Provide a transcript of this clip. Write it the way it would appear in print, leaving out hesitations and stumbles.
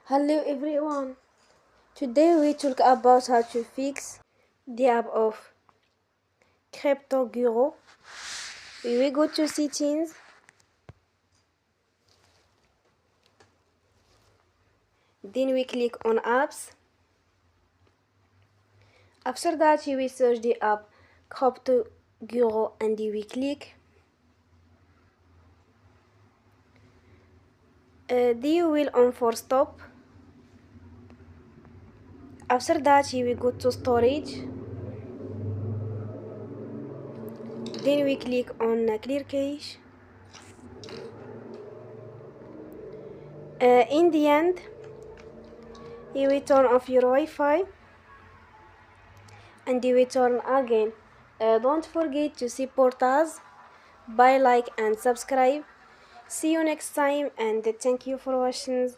Hello everyone. Today we talk about how to fix the app of CryptoGuru. We will go to settings. Then we click on apps. After that you will search the app CryptoGuru and you will click. Then you will on for stop. After that you will go to storage. Then we click on clear cache. In the end, you will turn off your Wi-Fi and you will turn again. Don't forget to support us by like and subscribe. See you next time and thank you for watching.